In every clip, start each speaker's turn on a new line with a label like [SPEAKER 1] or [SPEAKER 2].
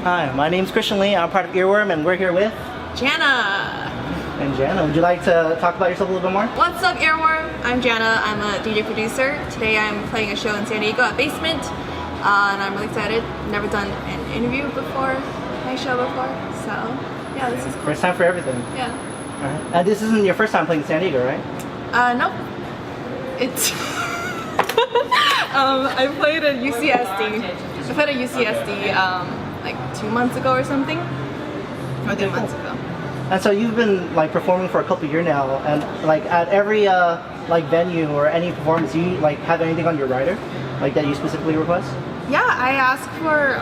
[SPEAKER 1] Hi, my name's Christian Lee. I'm part of Earworm, and we're here with
[SPEAKER 2] Jana.
[SPEAKER 1] And Jana, would you like to talk about yourself a little bit more?
[SPEAKER 2] What's up, Earworm? I'm Jana. I'm a DJ producer. Today I'm playing a show in San Diego at Basement, and I'm really excited. Never done an interview before, my show before, so yeah, this is cool.
[SPEAKER 1] First time for everything.
[SPEAKER 2] Yeah.
[SPEAKER 1] Alright. And this isn't your first time playing San Diego, right?
[SPEAKER 2] No. It's I played at UCSD. I played at UCSD like 2 months ago or something, or 3 months ago.
[SPEAKER 1] And so you've been like performing for a couple years now, and like at every like venue or any performance, do you like have anything on your rider, like that you specifically request?
[SPEAKER 2] Yeah, I asked for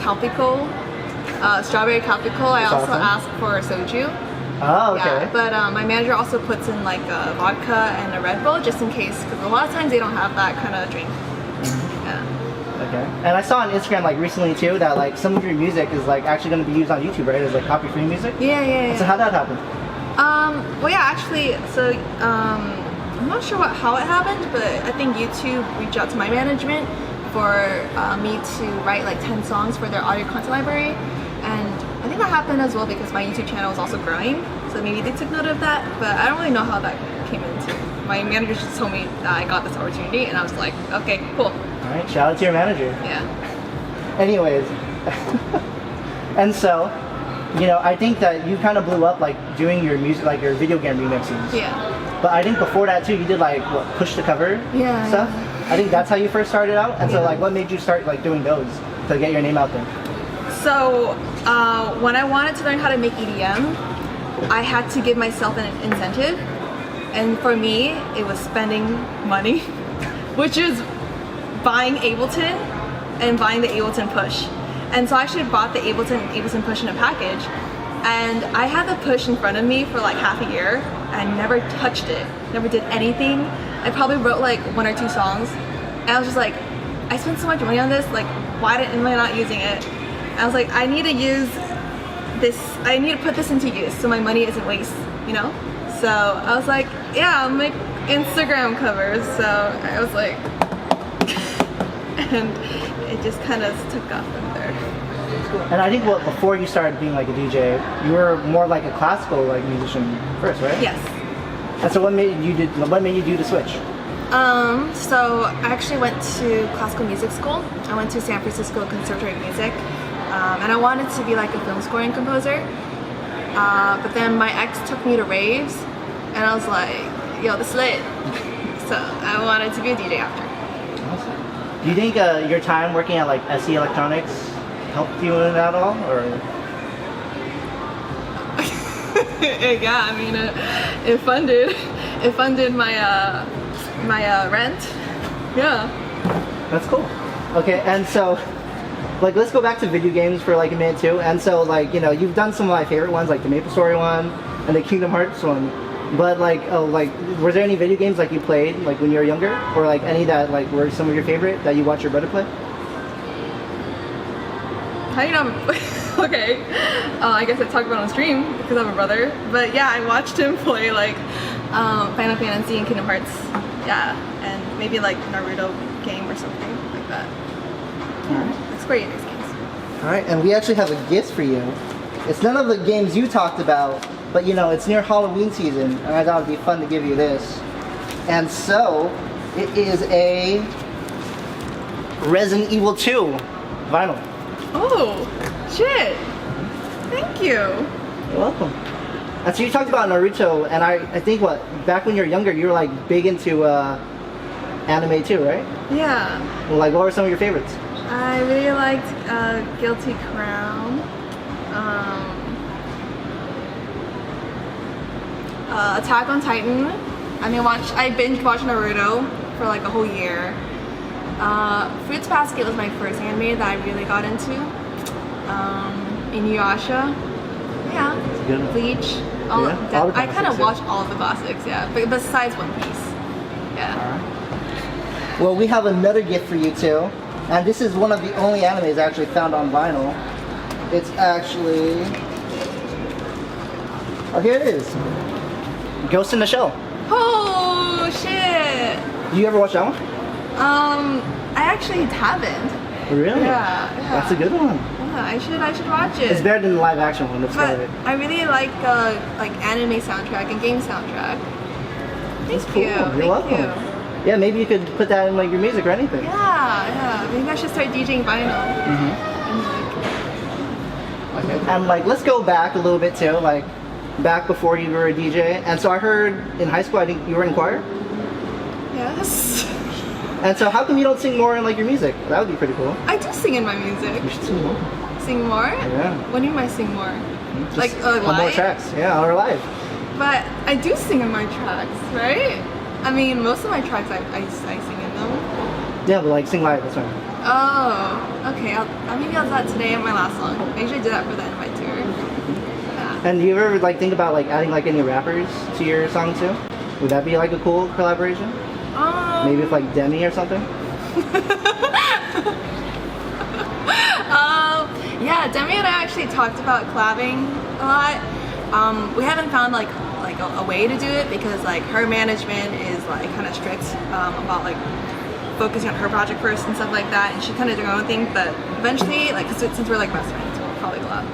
[SPEAKER 2] Calpico, strawberry Calpico. I also asked for soju.
[SPEAKER 1] Oh, okay.
[SPEAKER 2] Yeah, but my manager also puts in like a vodka and a Red Bull just in case, because a lot of times they don't have that kind of drink. Yeah.
[SPEAKER 1] Okay. And I saw on Instagram like recently too that like some of your music is like actually going to be used on YouTube, right? As like copy-free music.
[SPEAKER 2] Yeah.
[SPEAKER 1] So how'd that happen?
[SPEAKER 2] Well, yeah, actually, so I'm not sure how it happened, but I think YouTube reached out to my management for me to write like 10 songs for their audio content library, and I think that happened as well because my YouTube channel is also growing, so maybe they took note of that, but I don't really know how that came into. My manager just told me that I got this opportunity, and I was like, okay, cool.
[SPEAKER 1] Alright, shout out to your manager.
[SPEAKER 2] Yeah.
[SPEAKER 1] Anyways, and so, you know, I think that you kind of blew up like doing your music, like your video game remixes.
[SPEAKER 2] Yeah.
[SPEAKER 1] But I think before that too, you did like what, push to cover stuff. Yeah. I think that's how you first started out. And so like, what made you start like doing those to get your name out there?
[SPEAKER 2] So when I wanted to learn how to make EDM, I had to give myself an incentive. And for me, it was spending money, which is buying Ableton and buying the Ableton Push. And so I actually bought the Ableton Push in a package. And I had the Push in front of me for like half a year and never touched it, never did anything. I probably wrote like 1 or 2 songs. And I was just like, I spent so much money on this, like why am I not using it? And I was like, I need to use this, I need to put this into use so my money isn't waste, you know? So I was like, yeah, I'll make Instagram covers. So I was like, and it just kind of took off from there.
[SPEAKER 1] And I think before you started being like a DJ, you were more like a classical like musician first, right?
[SPEAKER 2] Yes.
[SPEAKER 1] And so what made you do the switch?
[SPEAKER 2] So I actually went to classical music school. I went to San Francisco Conservatory of Music, and I wanted to be like a film scoring composer. But then my ex took me to raves, and I was like, yo, this is lit. So I wanted to be a DJ after.
[SPEAKER 1] Awesome. Do you think your time working at like SE Electronics helped you in that at all, or?
[SPEAKER 2] Yeah, I mean, it funded my my rent. Yeah.
[SPEAKER 1] That's cool. Okay, and so, like, let's go back to video games for like a minute too. And so, like, you know, you've done some of my favorite ones, like the Maple Story one and the Kingdom Hearts one. But like, were there any video games like you played like when you were younger, or like any that like were some of your favorite that you watched your brother play?
[SPEAKER 2] How do you know? Okay, I guess I talk about it on stream because I have a brother. But yeah, I watched him play like Final Fantasy and Kingdom Hearts. Yeah, and maybe like Naruto game or something like that.
[SPEAKER 1] Alright.
[SPEAKER 2] Square Enix games.
[SPEAKER 1] Alright, and we actually have a gift for you. It's none of the games you talked about, but you know, it's near Halloween season, and I thought it'd be fun to give you this. And so, it is a Resident Evil 2 vinyl.
[SPEAKER 2] Oh, shit. Thank you.
[SPEAKER 1] You're welcome. And so you talked about Naruto, and I think back when you were younger, you were like big into anime too, right?
[SPEAKER 2] Yeah.
[SPEAKER 1] Well, like, what were some of your favorites?
[SPEAKER 2] I really liked Guilty Crown. Attack on Titan. I binge watched Naruto for like a whole year. Fruits Basket was my first anime that I really got into. Inuyasha. Yeah. Bleach. I kind of watched all of the classics, yeah. But besides One Piece. Yeah.
[SPEAKER 1] Alright. Well, we have another gift for you too. And this is one of the only animes actually found on vinyl. It's actually... Oh, here it is. Ghost in the Shell.
[SPEAKER 2] Oh, shit.
[SPEAKER 1] Do you ever watch that one?
[SPEAKER 2] I actually haven't.
[SPEAKER 1] Really?
[SPEAKER 2] Yeah.
[SPEAKER 1] That's a good one.
[SPEAKER 2] Oh Yeah, I should watch it.
[SPEAKER 1] It's better than the live action one. It's
[SPEAKER 2] But
[SPEAKER 1] better.
[SPEAKER 2] I really like anime soundtrack and game soundtrack.
[SPEAKER 1] That's
[SPEAKER 2] Thank
[SPEAKER 1] cool.
[SPEAKER 2] you.
[SPEAKER 1] You're
[SPEAKER 2] Thank
[SPEAKER 1] welcome.
[SPEAKER 2] you.
[SPEAKER 1] Yeah, maybe you could put that in like your music or anything.
[SPEAKER 2] Yeah. Maybe I should start DJing vinyl.
[SPEAKER 1] And like, let's go back a little bit too, like back before you were a DJ. And so I heard in high school, I think you were in choir.
[SPEAKER 2] Yes.
[SPEAKER 1] And so how come you don't sing more in like your music? That would be pretty cool.
[SPEAKER 2] I do sing in my music.
[SPEAKER 1] You should sing more.
[SPEAKER 2] Sing more?
[SPEAKER 1] Yeah.
[SPEAKER 2] What do you mean by sing more?
[SPEAKER 1] Just
[SPEAKER 2] Like
[SPEAKER 1] on more
[SPEAKER 2] live?
[SPEAKER 1] tracks. Yeah, or live.
[SPEAKER 2] But I do sing in my tracks, right? I mean, most of my tracks I sing in them.
[SPEAKER 1] Yeah, but like sing live, that's fine.
[SPEAKER 2] Oh, okay. Maybe I'll do that today in my last song. I usually do that for the end of my tour. Yeah.
[SPEAKER 1] And do you ever like think about like adding like any rappers to your song too? Would that be like a cool collaboration? Maybe with like Demi or something?
[SPEAKER 2] Yeah, Demi and I actually talked about collabing a lot. We haven't found like a way to do it because like her management is like kind of strict about like focusing on her project first and stuff like that, and she kind of doing her own thing. But eventually, like since we're like best friends, we'll probably collab.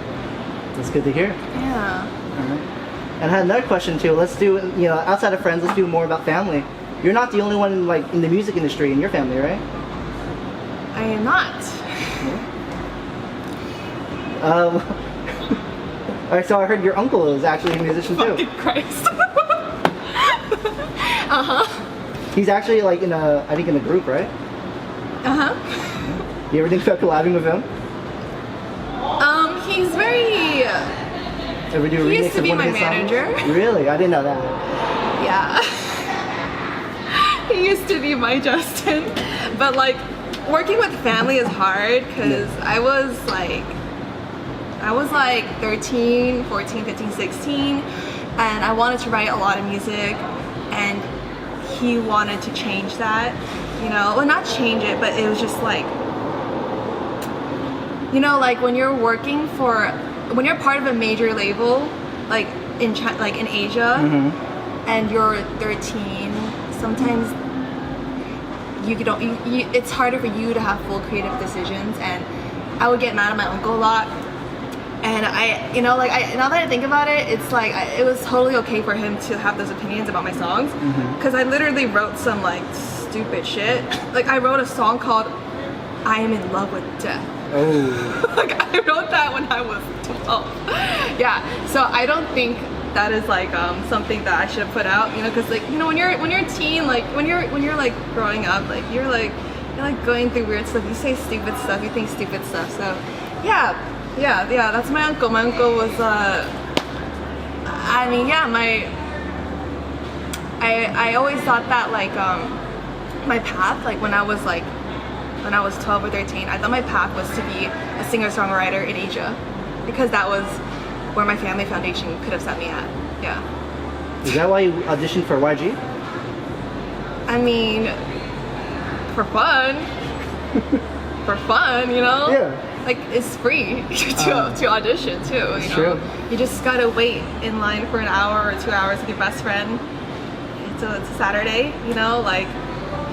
[SPEAKER 1] That's good to hear.
[SPEAKER 2] Yeah.
[SPEAKER 1] Alright. And I had another question too. Let's do, you know, outside of friends, let's do more about family. You're not the only one like in the music industry in your family, right?
[SPEAKER 2] I am not.
[SPEAKER 1] Alright, so I heard your uncle is actually a musician too.
[SPEAKER 2] Fucking Christ. Uh-huh.
[SPEAKER 1] He's actually like in a, I think in a group, right?
[SPEAKER 2] Uh-huh.
[SPEAKER 1] You ever think about collabing with him?
[SPEAKER 2] He's very
[SPEAKER 1] Ever do a
[SPEAKER 2] He
[SPEAKER 1] remix
[SPEAKER 2] used to
[SPEAKER 1] of
[SPEAKER 2] be
[SPEAKER 1] one of
[SPEAKER 2] my
[SPEAKER 1] his songs?
[SPEAKER 2] manager.
[SPEAKER 1] Really? I didn't know that.
[SPEAKER 2] yeah. He used to be my Justin. But like working with family is hard because I was like 13, 14, 15, 16 and I wanted to write a lot of music and he wanted to change that, you know, well not change it, but it was just like, you know, like when you're part of a major label, like in Asia, and you're 13, sometimes it's harder for you to have full creative decisions, and I would get mad at my uncle a lot. And now that I think about it, it's like it was totally okay for him to have those opinions about my songs, because I literally wrote some like stupid shit. Like I wrote a song called "I Am in Love with Death."
[SPEAKER 1] Oh.
[SPEAKER 2] Like I wrote that when I was 12. Yeah, so I don't think that is like something that I should have put out, you know, because like, you know, when you're a teen, like when you're like growing up, like you're like going through weird stuff. You say stupid stuff, you think stupid stuff. So yeah, that's my uncle. My uncle was I always thought that like my path, like when I was 12 or 13, I thought my path was to be a singer-songwriter in Asia, because that was where my family foundation could have set me at. Yeah.
[SPEAKER 1] Is that why you auditioned for YG?
[SPEAKER 2] I mean, for fun. For fun, you know? Yeah. Like, it's free to audition too, you know?
[SPEAKER 1] True.
[SPEAKER 2] You just gotta wait in line for an hour or 2 hours with your best friend. It's a Saturday, you know, like,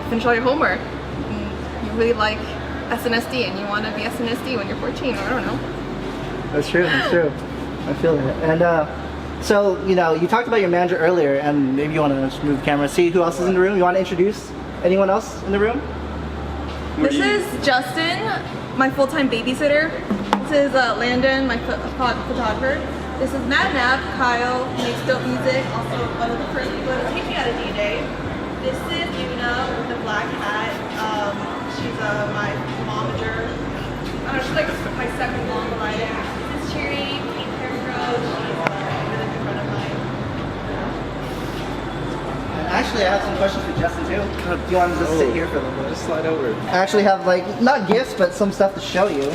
[SPEAKER 2] finish all your homework. You really like SNSD and you want to be SNSD when you're 14, or I don't know.
[SPEAKER 1] That's true, that's true. I feel that. And so, you know, you talked about your manager earlier, and maybe you want to just move the camera, see who else is in the room. You want to introduce anyone else in the room?
[SPEAKER 2] This is Justin, my full-time babysitter. This is Landon, my photographer. This is Nab, Kyle, who makes dope music, also one of the first people to teach me how to DJ. This is Yuna with the black hat. She's my momager. I don't know, she's like my second mom in life. This is Cherry, pink hair girl. She's a really good friend of mine.
[SPEAKER 1] Actually, I have some questions for Justin too. Do you want to just sit here for a little bit?
[SPEAKER 3] Just slide over.
[SPEAKER 1] I actually have like, not gifts, but some stuff to show you.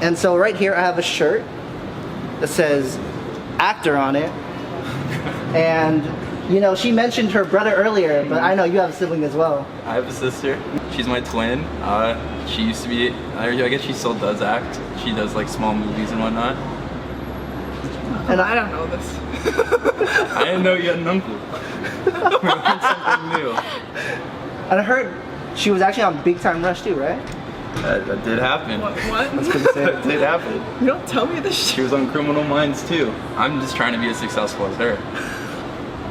[SPEAKER 1] And so right here I have a shirt that says actor on it. And you know, she mentioned her brother earlier, but I know you have a sibling as well.
[SPEAKER 3] I have a sister. She's my twin. She used to be, I guess she still does act. She does like small movies and whatnot.
[SPEAKER 2] And I don't know this.
[SPEAKER 3] I didn't know you had an uncle. We learned something new.
[SPEAKER 1] And I heard she was actually on Big Time Rush too, right?
[SPEAKER 3] That did happen.
[SPEAKER 2] What?
[SPEAKER 3] That did happen.
[SPEAKER 2] You don't tell me this shit.
[SPEAKER 3] She was on Criminal Minds too. I'm just trying to be as successful as her.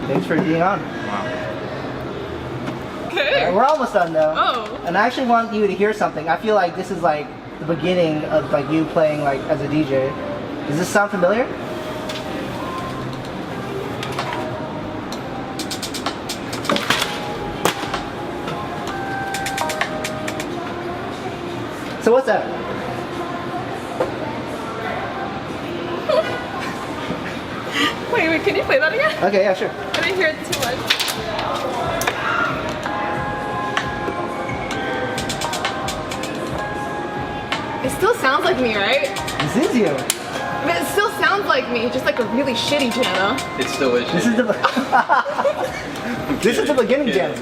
[SPEAKER 1] Thanks for being on.
[SPEAKER 3] Wow.
[SPEAKER 2] Okay.
[SPEAKER 1] We're almost done though.
[SPEAKER 2] Oh.
[SPEAKER 1] And I actually want you to hear something. I feel like this is like the beginning of like you playing like as a DJ. Does this sound familiar? So what's that?
[SPEAKER 2] Wait, can you play that again?
[SPEAKER 1] Okay, yeah, sure.
[SPEAKER 2] I didn't hear it too much. It still sounds like me, right?
[SPEAKER 1] This is you.
[SPEAKER 2] I mean, it still sounds like me, just like a really shitty Jana.
[SPEAKER 3] It still is.
[SPEAKER 1] This is the this is the beginning jam.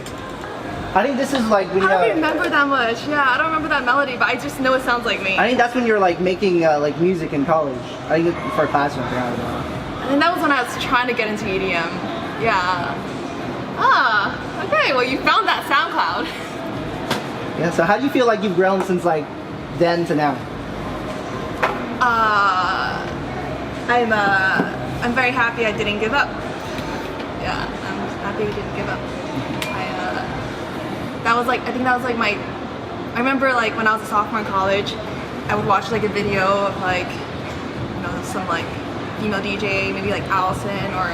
[SPEAKER 1] I think this is like when
[SPEAKER 2] I don't remember that much. Yeah, I don't remember that melody, but I just know it sounds like me.
[SPEAKER 1] I think that's when you're like making like music in college. I think for a classroom. I don't know.
[SPEAKER 2] And that was when I was trying to get into EDM. Yeah. Ah, okay, well you found that SoundCloud.
[SPEAKER 1] Yeah. So how do you feel like you've grown since like then to now?
[SPEAKER 2] I'm very happy I didn't give up. Yeah, I'm happy I didn't give up. I think that was like I remember like when I was a sophomore in college, I would watch like a video of like, you know, some like female DJ, maybe like Allison, or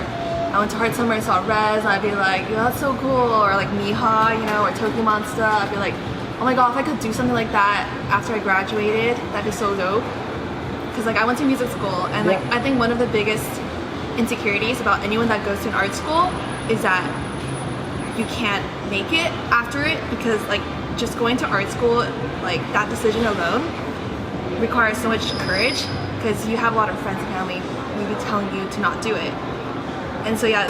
[SPEAKER 2] I went to Hard Summer and saw Rez, and I'd be like, yo, that's so cool, or like Miha, you know, or Tokyo Monster. I'd be like, oh my god, if I could do something like that after I graduated, that'd be so dope. Because like I went to music school, and like I think one of the biggest insecurities about anyone that goes to an art school is that you can't make it after it, because like just going to art school, like that decision alone requires so much courage, because you have a lot of friends and family maybe telling you to not do it. And so yeah,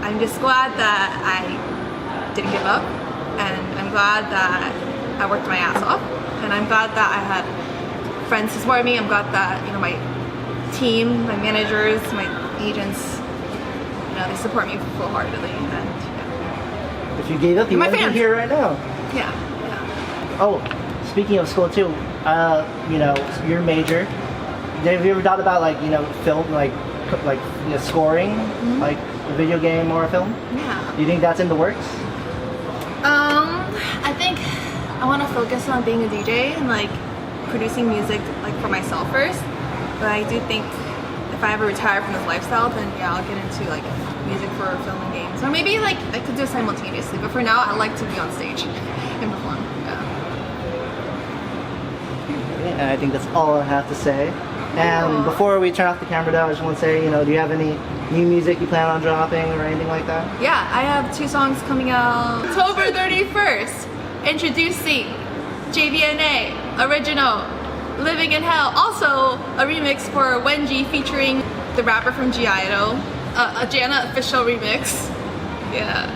[SPEAKER 2] I'm just glad that I didn't give up, and I'm glad that I worked my ass off, and I'm glad that I had friends to support me. I'm glad that, you know, my team, my managers, my agents, you know, they support me full-heartedly. And yeah.
[SPEAKER 1] If you gave up, you wouldn't be here right now.
[SPEAKER 2] Yeah.
[SPEAKER 1] Oh, speaking of school too, you know, your major. Have you ever thought about like, you know, film, like you know, scoring, like a video game or a film?
[SPEAKER 2] Yeah.
[SPEAKER 1] Do you think that's in the works?
[SPEAKER 2] I think I want to focus on being a DJ and like producing music like for myself first. But I do think if I ever retire from this lifestyle, then yeah, I'll get into like music for film and games. Or maybe like I could do it simultaneously. But for now, I like to be on stage and perform. Yeah.
[SPEAKER 1] And I think that's all I have to say. And before we turn off the camera though, I just want to say, you know, do you have any new music you plan on dropping or anything like that?
[SPEAKER 2] Yeah, I have 2 songs coming out October 31st. Introducing JVNA, original, Living in Hell. Also a remix for Wenji featuring the rapper from G-Idol. A Jana official remix. Yeah.